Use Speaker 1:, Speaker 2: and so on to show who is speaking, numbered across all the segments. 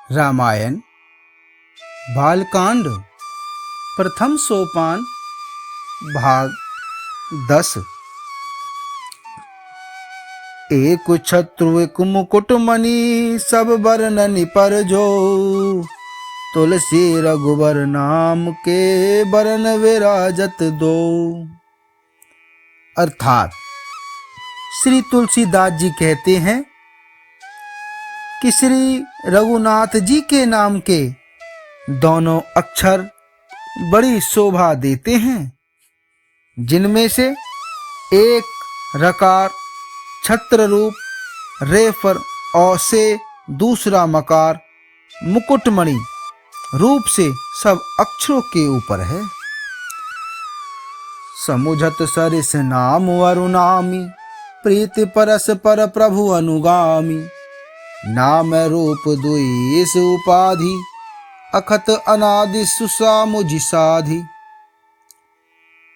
Speaker 1: रामायण बालकांड प्रथम सोपान भाग 10। एक छत्रु एक मुकुट मणि सब बरननि पर जो, तुलसी रघुबर नाम के बरन विराजत दो। अर्थात श्री तुलसीदास जी कहते हैं कि श्री रघुनाथ जी के नाम के दोनों अक्षर बड़ी शोभा देते हैं, जिनमें से एक रकार छत्र रूप रेफर और से दूसरा मकार मुकुटमणि रूप से सब अक्षरों के ऊपर है। समुझत सरिस नाम वरुणामी, प्रीति परस पर प्रभु अनुगामी। नाम रूप दुई इस उपाधि, अखत अनादि सुसामुझि साधि।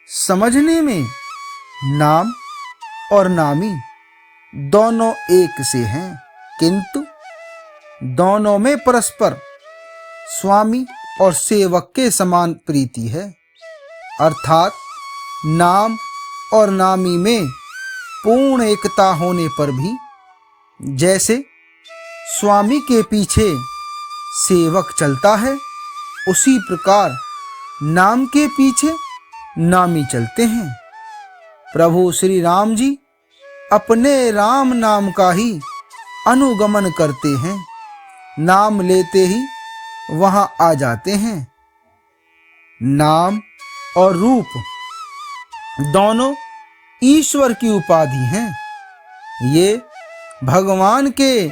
Speaker 1: समझने में नाम और नामी दोनों एक से हैं, किंतु दोनों में परस्पर स्वामी और सेवक के समान प्रीति है। अर्थात नाम और नामी में पूर्ण एकता होने पर भी जैसे स्वामी के पीछे सेवक चलता है, उसी प्रकार नाम के पीछे नामी चलते हैं। प्रभु श्री राम जी अपने राम नाम का ही अनुगमन करते हैं, नाम लेते ही वहां आ जाते हैं। नाम और रूप दोनों ईश्वर की उपाधि हैं। ये भगवान के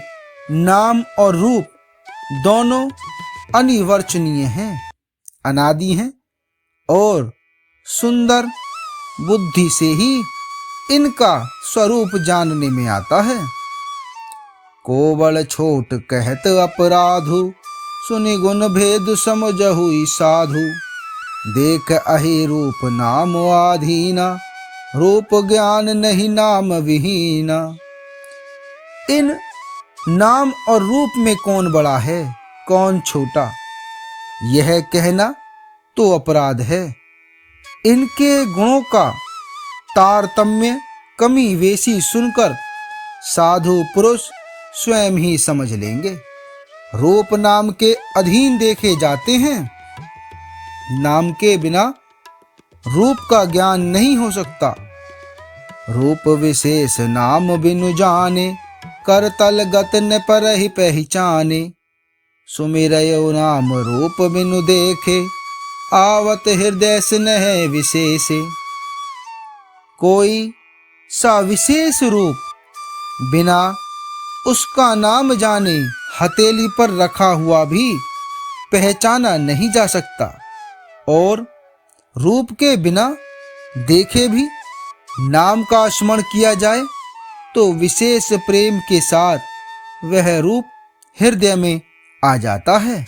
Speaker 1: नाम और रूप दोनों अनिवर्चनीय हैं, अनादि हैं और सुंदर बुद्धि से ही इनका स्वरूप जानने में आता है। कोवल छोट कहत अपराधु, सुनि गुण भेद समझहु साधु। देख अहि रूप नाम आधीना, रूप ज्ञान नहीं नाम विहीना। इन नाम और रूप में कौन बड़ा है, कौन छोटा, यह कहना तो अपराध है। इनके गुणों का तारतम्य कमी वेशी सुनकर साधु पुरुष स्वयं ही समझ लेंगे। रूप नाम के अधीन देखे जाते हैं, नाम के बिना रूप का ज्ञान नहीं हो सकता। रूप विशेष नाम बिनु जाने, कर तल गत न पर ही पहचाने। सुमिरयो नाम रूप बिनु देखे, आवत हृदय स्नेह विशेषे। कोई सा विशेष रूप बिना उसका नाम जाने हथेली पर रखा हुआ भी पहचाना नहीं जा सकता, और रूप के बिना देखे भी नाम का स्मरण किया जाए तो विशेष प्रेम के साथ वह रूप हृदय में आ जाता है।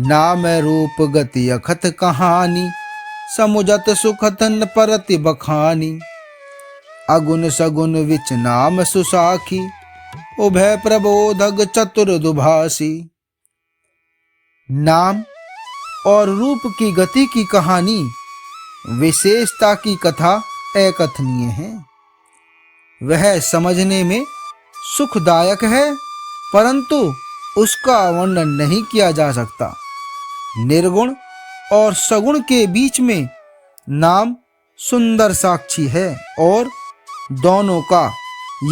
Speaker 1: नाम रूप गति अखत कहानी, समुझत सुखत न परति बखानी। अगुण सगुण विच नाम सुसाखी, उभय प्रबोधक चतुर दुभासी। नाम और रूप की गति की कहानी, विशेषता की कथा अकथनीय है। वह समझने में सुखदायक है, परंतु उसका वर्णन नहीं किया जा सकता। निर्गुण और सगुण के बीच में नाम सुंदर साक्षी है और दोनों का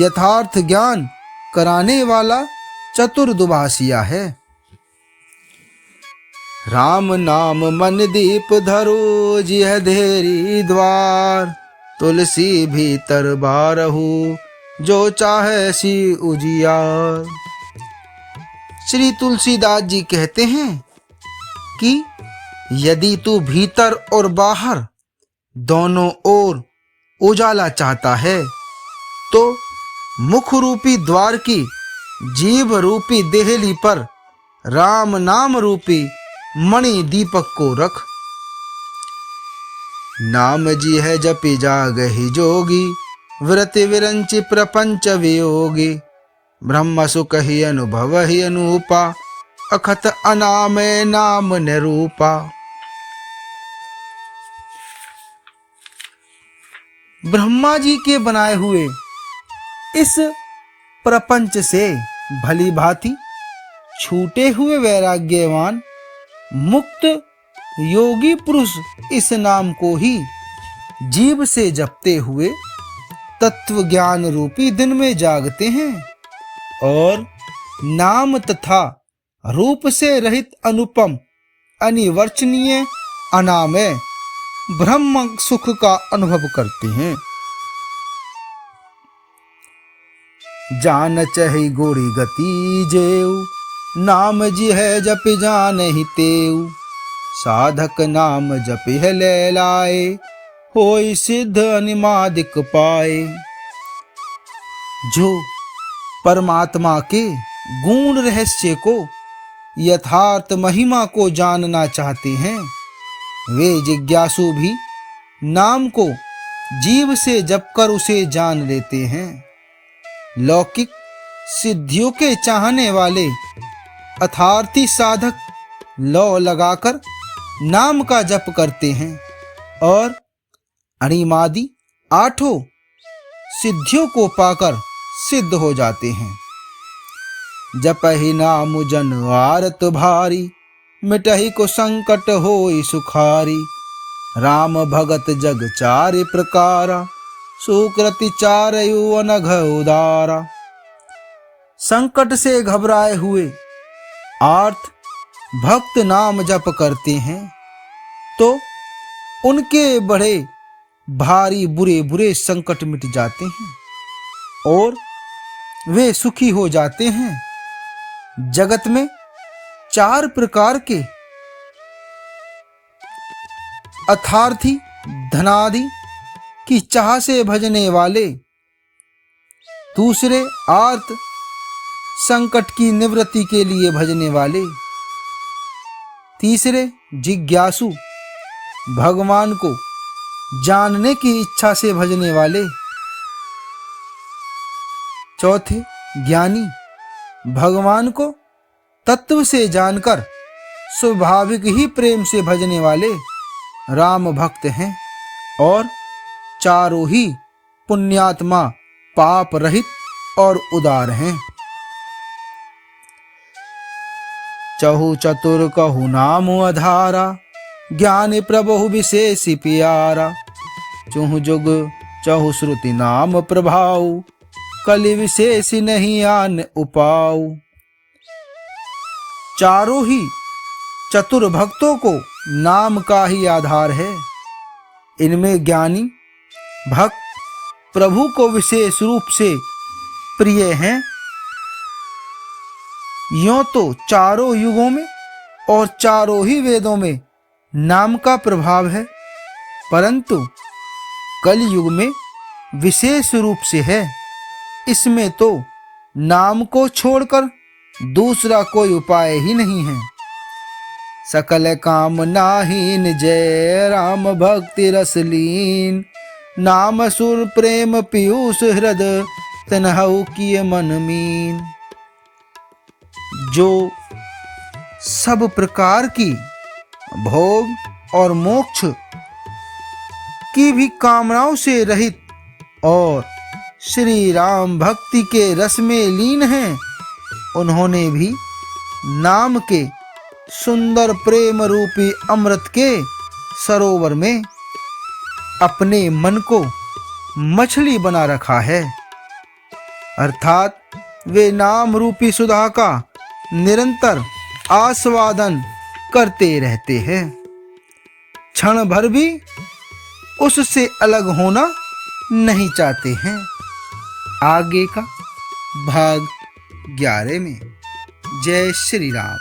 Speaker 1: यथार्थ ज्ञान कराने वाला चतुर दुभाषिया है। राम नाम मन दीप धरो, जिह धेरी द्वार। तुलसी भीतर बारहु, जो चाहे सी उजियार। श्री तुलसीदास जी कहते हैं कि यदि तू भीतर और बाहर दोनों ओर उजाला चाहता है, तो मुख रूपी द्वार की जीभ रूपी देहली पर राम नाम रूपी मणि दीपक को रख। नाम जी है जपि जागहि जोगी, व्रत विरंचि प्रपंच वियोगी। ब्रह्म सुख ही अनुभव ही अनूपा, अखत अनामय नाम निरूपा। ब्रह्मा जी के बनाए हुए इस प्रपंच से भली भांति छूटे हुए वैराग्यवान मुक्त योगी पुरुष इस नाम को ही जीव से जपते हुए तत्व ज्ञान रूपी दिन में जागते हैं और नाम तथा रूप से रहित अनुपम अनिवर्चनीय अनामय ब्रह्म सुख का अनुभव करते हैं। जान चहि गोड़ी गति जेऊ, नाम जी है जपि जानहि तेऊ। साधक नाम जपिह लैलाए, होई सिद्ध अनिमादिक पाए। जो परमात्मा के गूढ़ रहस्य को, यथार्थ महिमा को जानना चाहते हैं, वे जिज्ञासु भी नाम को जीव से जपकर उसे जान लेते हैं। लौकिक सिद्धियों के चाहने वाले अर्थार्थी साधक लौ लगाकर नाम का जप करते हैं और अणिमादि आठों सिद्धियों को पाकर सिद्ध हो जाते हैं। जपहि नाम जन आरत भारी, मिटहि को संकट होई सुखारी। राम भगत जग चारि प्रकारा, सुकृति चारयु अनघ उदारा। संकट से घबराए हुए आर्त भक्त नाम जप करते हैं तो उनके बड़े भारी बुरे बुरे संकट मिट जाते हैं और वे सुखी हो जाते हैं। जगत में चार प्रकार के अर्थार्थी धनादि की चाह से भजने वाले, दूसरे आर्त संकट की निवृत्ति के लिए भजने वाले, तीसरे जिज्ञासु भगवान को जानने की इच्छा से भजने वाले, चौथे ज्ञानी भगवान को तत्व से जानकर स्वाभाविक ही प्रेम से भजने वाले राम भक्त हैं और चारों ही पुण्यात्मा पाप रहित और उदार हैं। चहु चतुर कहु नाम आधारा, ज्ञानी प्रभु विशेष प्यारा। चहु जुग चहु श्रुति नाम प्रभाव, कलि विशेष नहीं आन उपाऊ। चारों ही चतुर भक्तों को नाम का ही आधार है। इनमें ज्ञानी भक्त प्रभु को विशेष रूप से प्रिय हैं। यों तो चारों युगों में और चारों ही वेदों में नाम का प्रभाव है, परंतु कलयुग में विशेष रूप से है। इसमें तो नाम को छोड़कर दूसरा कोई उपाय ही नहीं है। सकल काम नाहीन जय राम भक्ति रसलीन, नाम सुर प्रेम पीयूष हृदय तनहु किए मन मीन। जो सब प्रकार की भोग और मोक्ष की भी कामनाओं से रहित और श्री राम भक्ति के रस में लीन हैं, उन्होंने भी नाम के सुंदर प्रेम रूपी अमृत के सरोवर में अपने मन को मछली बना रखा है, अर्थात वे नाम रूपी सुधा का निरंतर आस्वादन करते रहते हैं। क्षण भर भी उससे अलग होना नहीं चाहते हैं। आगे का भाग 11 में। जय श्री राम।